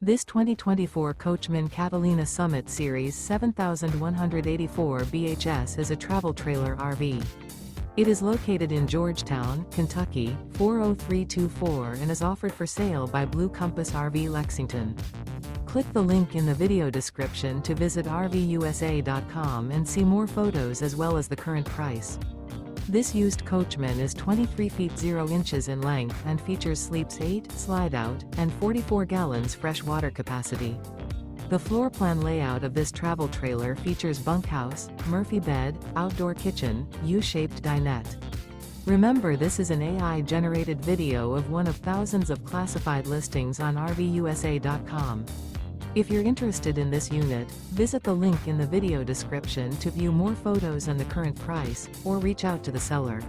This 2024 Coachmen Catalina Summit Series 7184 BHS is a travel trailer RV. It is located in Georgetown, Kentucky, 40324 and is offered for sale by Blue Compass RV Lexington. Click the link in the video description to visit RVUSA.com and see more photos as well as the current price. This used Coachman is 23 feet 0 inches in length and features sleeps 8, Slideout, and 44 gallons fresh water capacity. The floor plan layout of this travel trailer features bunkhouse, Murphy bed, outdoor kitchen, U-shaped dinette. Remember, this is an AI-generated video of one of thousands of classified listings on RVUSA.com. If you're interested in this unit, visit the link in the video description to view more photos and the current price, or reach out to the seller.